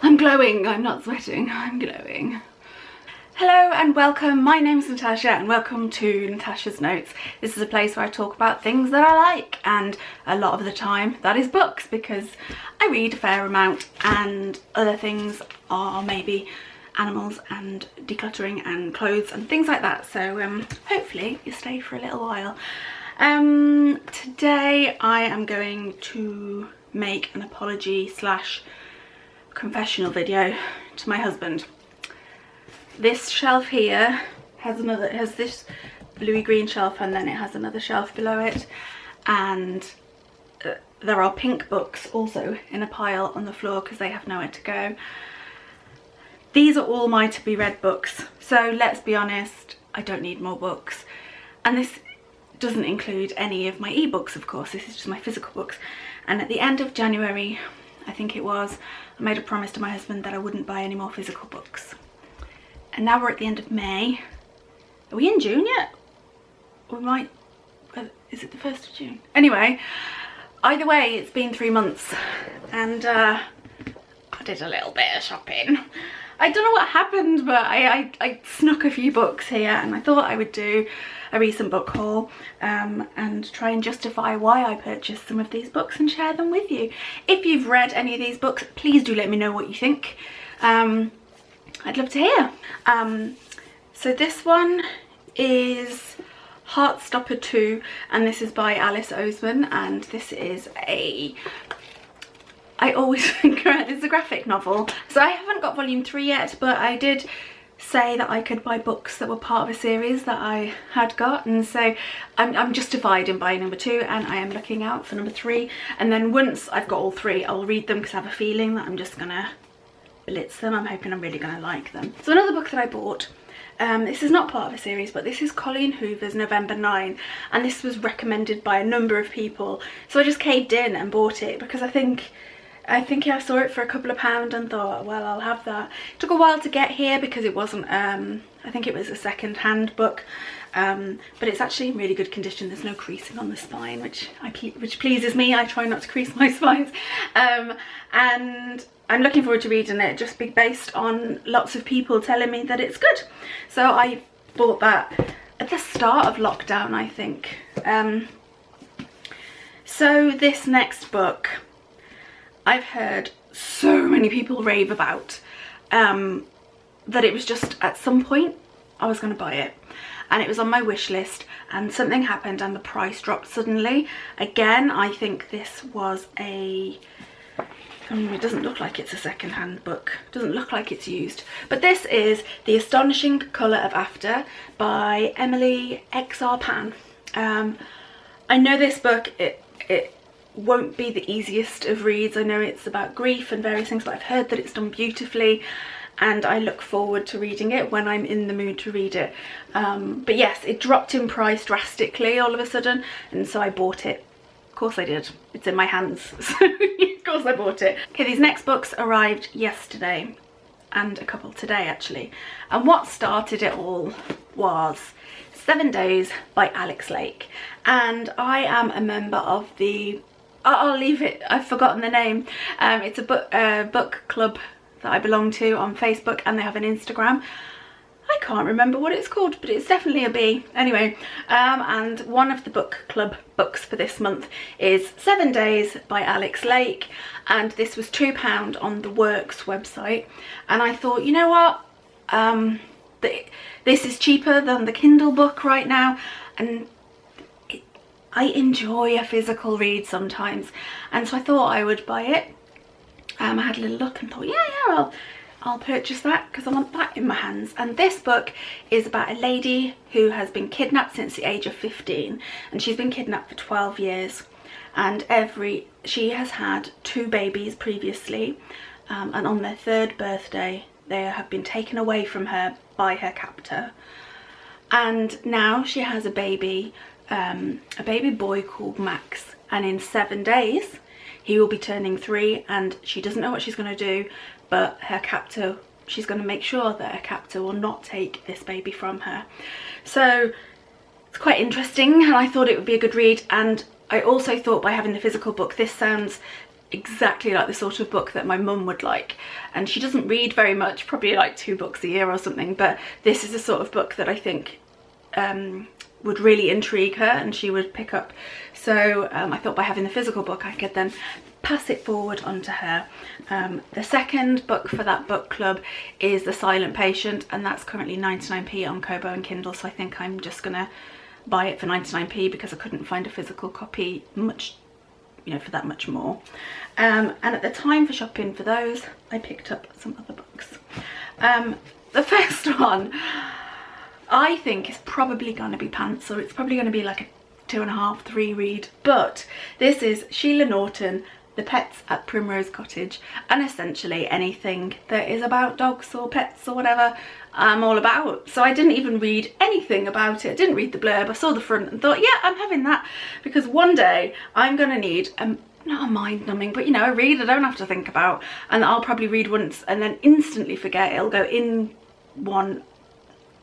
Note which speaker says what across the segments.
Speaker 1: I'm glowing, I'm not sweating, I'm glowing. Hello and welcome, my name's Natasha and welcome to Natasha's Notes. This is a place where I talk about things that I like, and a lot of the time that is books, because I read a fair amount, and other things are maybe animals and decluttering and clothes and things like that. So hopefully you stay for a little while. Today I am going to make an apology slash confessional video to my husband. This shelf here has this bluey green shelf, and then it has another shelf below it, and there are pink books also in a pile on the floor because they have nowhere to go. These are all my to be read books, so let's be honest, I don't need more books. And this doesn't include any of my ebooks, of course, this is just my physical books. And at the end of January, I think it was, I made a promise to my husband that I wouldn't buy any more physical books. And now we're at the end of May. Are we in June yet? We might, is it the 1st of June? Anyway, either way, it's been 3 months and I did a little bit of shopping. I don't know what happened, but I snuck a few books here, and I thought I would do a recent book haul and try and justify why I purchased some of these books and share them with you. If you've read any of these books, please do let me know what you think. I'd love to hear. So this one is Heartstopper 2, and this is by Alice Oseman, and this is I always think this is a graphic novel. So I haven't got volume 3 yet, but I did say that I could buy books that were part of a series that I had got, and so I'm justified in buying number 2, and I am looking out for number 3. And then once I've got all 3, I'll read them because I have a feeling that I'm just gonna blitz them. I'm hoping I'm really gonna like them. So another book that I bought, this is not part of a series, but this is Colleen Hoover's November 9, and this was recommended by a number of people, so I just caved in and bought it because I think I saw it for a couple of pounds and thought, well, I'll have that. It took a while to get here because it wasn't, I think it was a second-hand book, but it's actually in really good condition. There's no creasing on the spine, which pleases me. I try not to crease my spines, and I'm looking forward to reading it, just based on lots of people telling me that it's good. So I bought that at the start of lockdown, I think. So this next book, I've heard so many people rave about, that it was just at some point I was going to buy it, and it was on my wish list, and something happened and the price dropped suddenly. Again, I think this was it doesn't look like it's a second-hand book, it doesn't look like it's used, but this is The Astonishing Colour of After by Emily X.R. Pan. I know this book, it won't be the easiest of reads. I know it's about grief and various things, but I've heard that it's done beautifully, and I look forward to reading it when I'm in the mood to read it. But yes, it dropped in price drastically all of a sudden, and so I bought it. Of course I did. It's in my hands, so of course I bought it. Okay, these next books arrived yesterday, and a couple today actually, and what started it all was 7 Days by Alex Lake, and I am a member of the, I'll leave it, I've forgotten the name. It's a book club that I belong to on Facebook, and they have an Instagram. I can't remember what it's called, but it's definitely a B. Anyway, and one of the book club books for this month is 7 Days by Alex Lake, and this was £2 on the Works website, and I thought, you know what, this is cheaper than the Kindle book right now, and I enjoy a physical read sometimes, and so I thought I would buy it. I had a little look and thought, yeah, I'll purchase that because I want that in my hands. And this book is about a lady who has been kidnapped since the age of 15, and she's been kidnapped for 12 years, and she has had 2 babies previously, and on their 3rd birthday they have been taken away from her by her captor, and now she has a baby boy called Max, and in 7 days he will be turning 3, and she doesn't know what she's going to do, but her captor, she's going to make sure that her captor will not take this baby from her. So it's quite interesting, and I thought it would be a good read, and I also thought by having the physical book, this sounds exactly like the sort of book that my mum would like, and she doesn't read very much, probably like 2 books a year or something, but this is the sort of book that I think would really intrigue her and she would pick up. So I thought by having the physical book I could then pass it forward onto her. The second book for that book club is The Silent Patient, and that's currently 99p on Kobo and Kindle, so I think I'm just gonna buy it for 99p because I couldn't find a physical copy much, you know, for that much more. And at the time for shopping for those, I picked up some other books. The first one I think is probably going to be pants, or it's probably going to be like a 2.5, 3 read, but this is Sheila Norton, The Pets at Primrose Cottage, and essentially anything that is about dogs or pets or whatever I'm all about. So I didn't even read anything about it, didn't read the blurb, I saw the front and thought, yeah, I'm having that, because one day I'm going to need not a mind-numbing, but you know, a read I don't have to think about, and I'll probably read once and then instantly forget. It'll go in one,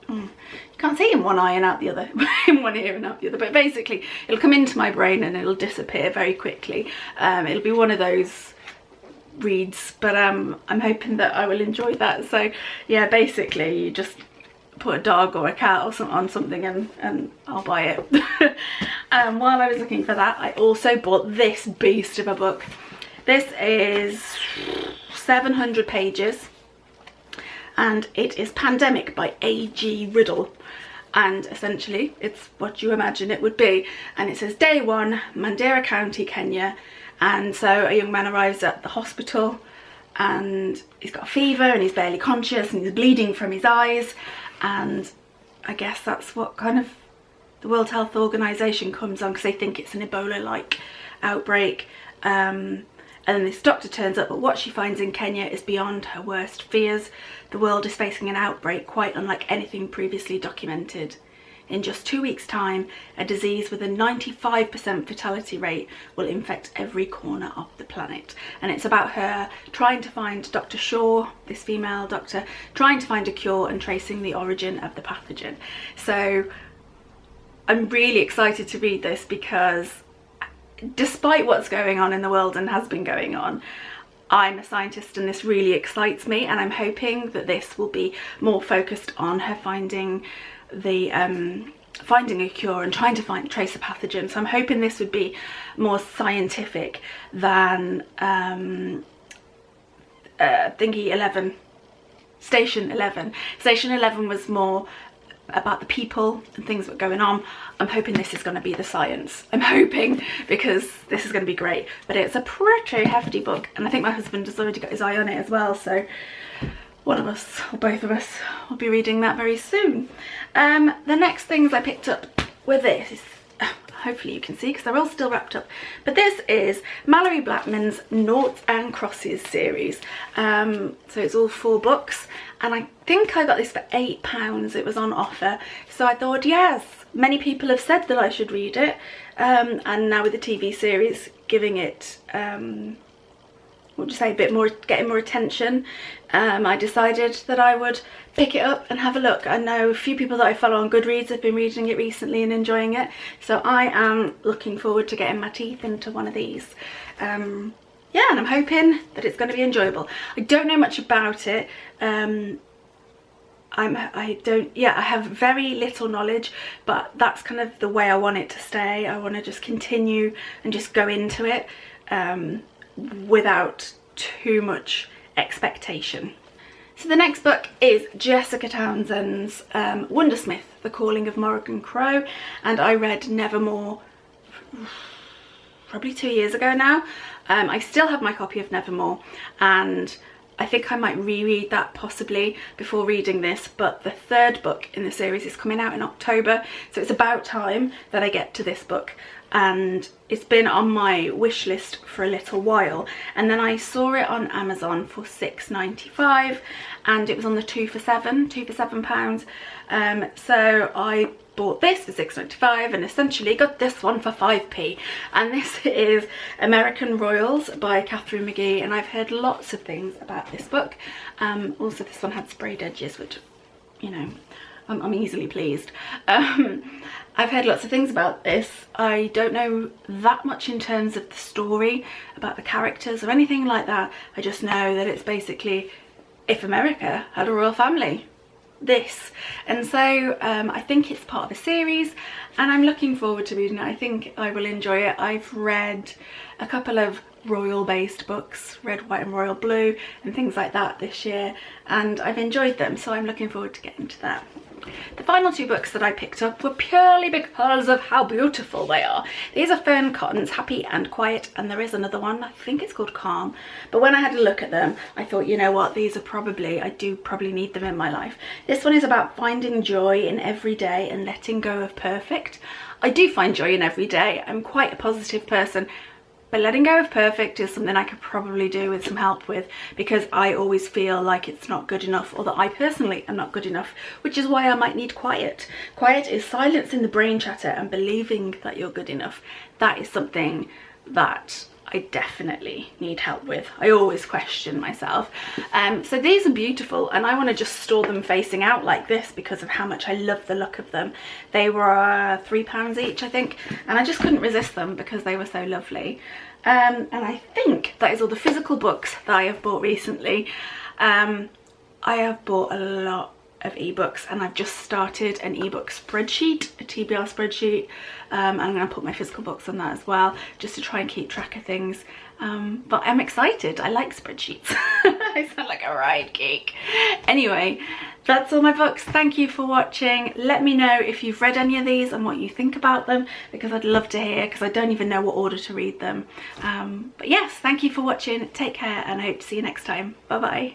Speaker 1: you can't say in one eye and out the other, in one ear and out the other, but basically it'll come into my brain and it'll disappear very quickly. It'll be one of those reads, but I'm hoping that I will enjoy that. So yeah, basically you just put a dog or a cat or something on something and I'll buy it. While I was looking for that, I also bought this beast of a book. This is 700 pages and it is Pandemic by A.G. Riddle, and essentially it's what you imagine it would be. And it says day 1, Mandera County, Kenya, and so a young man arrives at the hospital and he's got a fever and he's barely conscious and he's bleeding from his eyes, and I guess that's what kind of the World Health Organization comes on, because they think it's an Ebola-like outbreak. And then this doctor turns up, but what she finds in Kenya is beyond her worst fears. The world is facing an outbreak quite unlike anything previously documented. In just 2 weeks' time, a disease with a 95% fatality rate will infect every corner of the planet. And it's about her trying to find Dr. Shaw, this female doctor, trying to find a cure and tracing the origin of the pathogen. So I'm really excited to read this because despite what's going on in the world and has been going on, I'm a scientist and this really excites me, and I'm hoping that this will be more focused on her finding a cure and trying to trace a pathogen. So I'm hoping this would be more scientific than Station 11. Station 11 was more about the people and things that were going on. I'm hoping this is going to be the science. I'm hoping, because this is going to be great. But it's a pretty hefty book, and I think my husband has already got his eye on it as well, so one of us or both of us will be reading that very soon. The next things I picked up were this. Hopefully you can see because they're all still wrapped up, but this is Mallory Blackman's Noughts and Crosses series. So it's all 4 books, and I think I got this for £8. It was on offer, so I thought, yes, many people have said that I should read it, and now with the TV series giving it what would you say, a bit more, getting more attention, I decided that I would pick it up and have a look. I know a few people that I follow on Goodreads have been reading it recently and enjoying it, so I am looking forward to getting my teeth into one of these. Yeah, and I'm hoping that it's going to be enjoyable. I don't know much about it. I have very little knowledge, but that's kind of the way I want it to stay. I want to just continue and just go into it without too much expectation. So the next book is Jessica Townsend's Wondersmith, The Calling of Morrigan Crow, and I read Nevermore probably 2 years ago now. I still have my copy of Nevermore, and I think I might reread that possibly before reading this, but the 3rd book in the series is coming out in October, so it's about time that I get to this book. And it's been on my wish list for a little while, and then I saw it on Amazon for £6.95, and it was on the 2 for £7. So I bought this for £6.95 and essentially got this one for 5p, and this is American Royals by Catherine McGee, and I've heard lots of things about this book. Also this one had sprayed edges, which, you know, I'm easily pleased. I've heard lots of things about this. I don't know that much in terms of the story, about the characters or anything like that. I just know that it's basically if America had a royal family, this. And so I think it's part of a series and I'm looking forward to reading it. I think I will enjoy it. I've read a couple of royal based books, Red, White and Royal Blue and things like that this year, and I've enjoyed them, so I'm looking forward to getting to that. The final two books that I picked up were purely because of how beautiful they are. These are Fearne Cotton's Happy and Quiet, and there is another one, I think it's called Calm. But when I had a look at them, I thought, you know what, these are probably, I do probably need them in my life. This one is about finding joy in every day and letting go of perfect. I do find joy in every day. I'm quite a positive person. But letting go of perfect is something I could probably do with some help with, because I always feel like it's not good enough, or that I personally am not good enough, which is why I might need quiet. Quiet is silence in the brain chatter and believing that you're good enough. That is something that I definitely need help with. I always question myself. So these are beautiful and I want to just store them facing out like this because of how much I love the look of them. They were £3 each, I think, and I just couldn't resist them because they were so lovely. And I think that is all the physical books that I have bought recently. I have bought a lot of ebooks and I've just started an ebook spreadsheet, a TBR spreadsheet. I'm going to put my physical books on that as well, just to try and keep track of things. But I'm excited. I like spreadsheets. I sound like a ride geek. Anyway, that's all my books. Thank you for watching. Let me know if you've read any of these and what you think about them, because I'd love to hear, because I don't even know what order to read them. But yes, thank you for watching. Take care and I hope to see you next time. Bye bye.